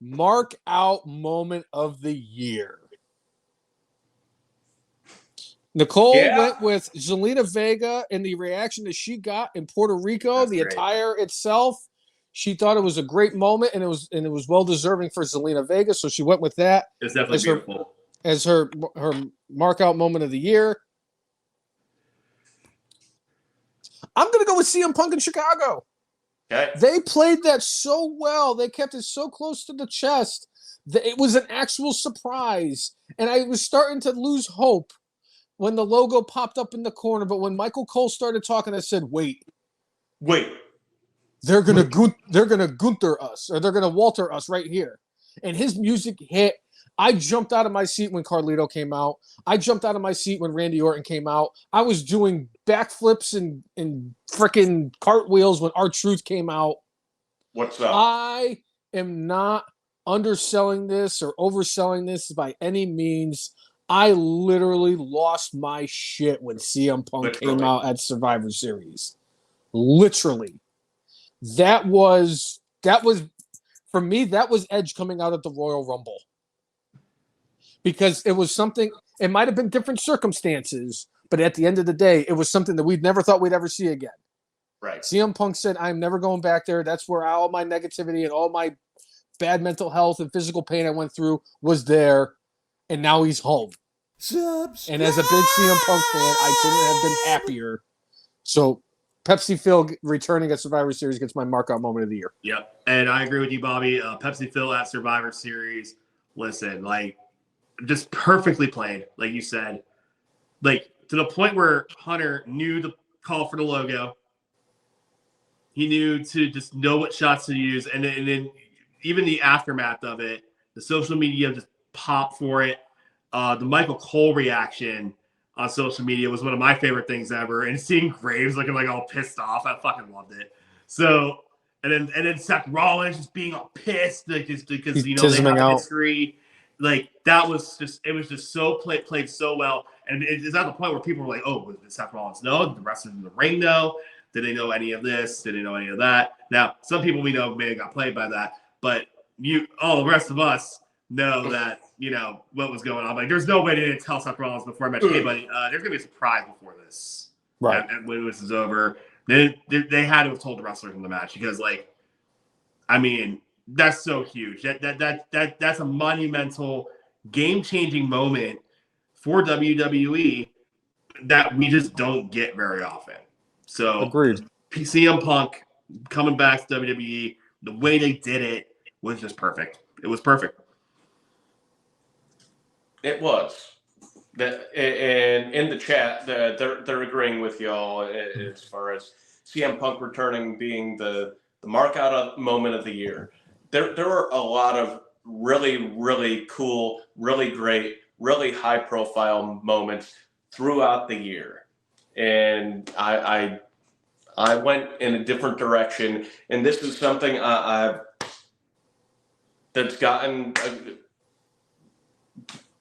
Markout Moment of the Year. Nicole went with Zelina Vega and the reaction that she got in Puerto Rico, That's the great. attire itself. She thought it was a great moment, and it was well deserving for Zelina Vega, so she went with that. It's definitely beautiful. As her Markout Moment of the Year. I'm gonna go with CM Punk in Chicago. Okay. They played that so well. They kept it so close to the chest that it was an actual surprise. And I was starting to lose hope when the logo popped up in the corner. But when Michael Cole started talking, I said, wait. They're gonna Gunther us, or they're gonna Walter us right here. And his music hit. I jumped out of my seat when Carlito came out. I jumped out of my seat when Randy Orton came out. I was doing backflips and freaking cartwheels when R-Truth came out. What's up? I am not underselling this or overselling this by any means. I literally lost my shit when CM Punk came out at Survivor Series. Literally. That was for me, that was Edge coming out at the Royal Rumble. Because it was something, it might have been different circumstances, but at the end of the day, it was something that we'd never thought we'd ever see again. Right. CM Punk said, I'm never going back there. That's where all my negativity and all my bad mental health and physical pain I went through was there. And now he's home. Subscribe. And as a big CM Punk fan, I couldn't have been happier. So Pepsi Phil returning at Survivor Series gets my Markout Moment of the Year. Yep. And I agree with you, Bobby. Pepsi Phil at Survivor Series. Listen, just perfectly played, like you said. To the point where Hunter knew the call for the logo. He knew to just know what shots to use. And then even the aftermath of it, the social media just popped for it. The Michael Cole reaction on social media was one of my favorite things ever. And seeing Graves looking all pissed off, I fucking loved it. So, and then Seth Rollins just being all pissed because they have a history. That was just so played so well. And it's at the point where people were like, oh, did Seth Rollins know? Did the rest of the ring know? Did they know any of this? Did they know any of that? Now, some people we know may have got played by that, but all the rest of us know that, what was going on. There's no way they didn't tell Seth Rollins before I met hey, buddy, there's going to be a surprise before this. Right. And when this is over, they had to have told the wrestlers in the match because, that's so huge. That's a monumental, game-changing moment for WWE that we just don't get very often. So, agreed. CM Punk coming back to WWE, the way they did it was just perfect. It was perfect. It was. And in the chat, they're agreeing with y'all as far as CM Punk returning being the Markout Moment of the Year. There were a lot of really, really cool, really great, really high-profile moments throughout the year. And I went in a different direction, and this is something that's gotten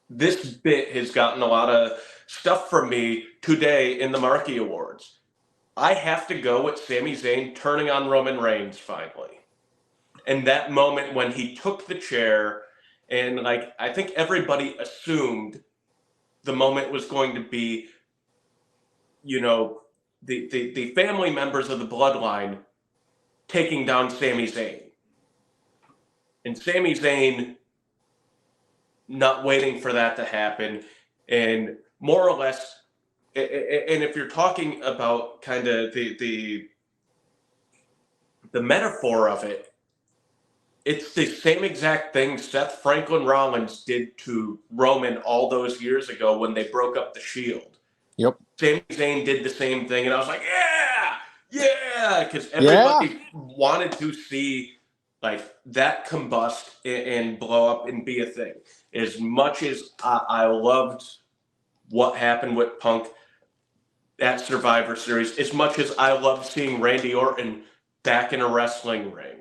this bit has gotten a lot of stuff from me today in the Marky Awards. I have to go with Sami Zayn turning on Roman Reigns finally. And that moment when he took the chair and I think everybody assumed the moment was going to be, the family members of the bloodline taking down Sami Zayn. And Sami Zayn not waiting for that to happen. And more or less, and if you're talking about kind of the metaphor of it, it's the same exact thing Seth Franklin Rollins did to Roman all those years ago when they broke up the Shield. Yep. Sami Zayn did the same thing, and I was like, yeah, because everybody wanted to see that combust and blow up and be a thing. As much as I loved what happened with Punk at Survivor Series, as much as I loved seeing Randy Orton back in a wrestling ring,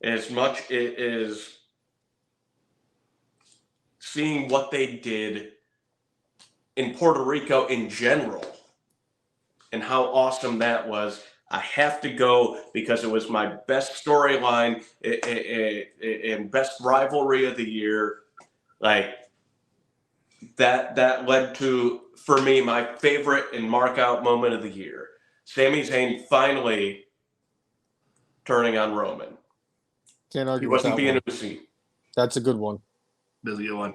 as much as seeing what they did in Puerto Rico in general and how awesome that was, I have to go because it was my best storyline and best rivalry of the year. Like that led to, for me, my favorite and markout moment of the year. Sami Zayn finally turning on Roman. Can't argue He with wasn't that being one. a pussy. That's a good one. That's a good one.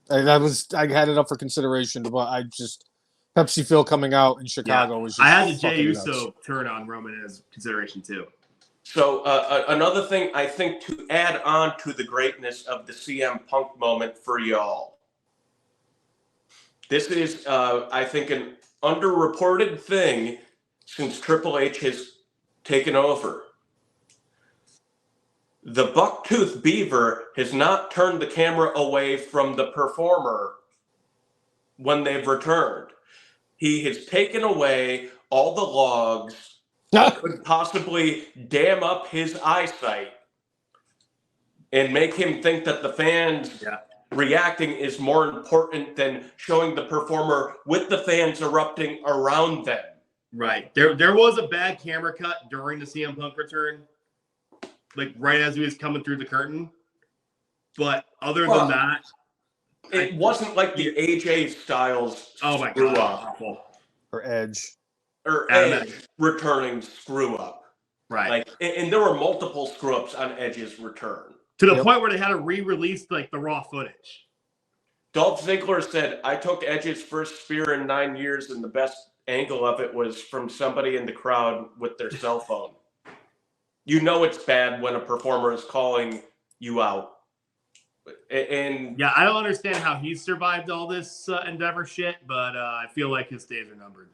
I had it up for consideration, but I just Pepsi Phil coming out in Chicago was just I had the Jey fucking Uso nuts. turn on Roman as consideration too. So another thing I think to add on to the greatness of the CM Punk moment for y'all. This is, I think, an underreported thing since Triple H has taken over. The Bucktooth Beaver has not turned the camera away from the performer when they've returned. He has taken away all the logs that could possibly dam up his eyesight and make him think that the fans reacting is more important than showing the performer with the fans erupting around them. Right. There was a bad camera cut during the CM Punk return, like right as he was coming through the curtain. But other than that, it wasn't like the AJ Styles screw up. Awful. Or Edge. Or Edge returning screw up. Right. Like, and there were multiple screw ups on Edge's return. To the point where they had to re-release like the raw footage. Dolph Ziggler said, I took Edge's first spear in 9 years, and the best angle of it was from somebody in the crowd with their cell phone. You know it's bad when a performer is calling you out. And yeah, I don't understand how he survived all this Endeavor shit, but I feel like his days are numbered.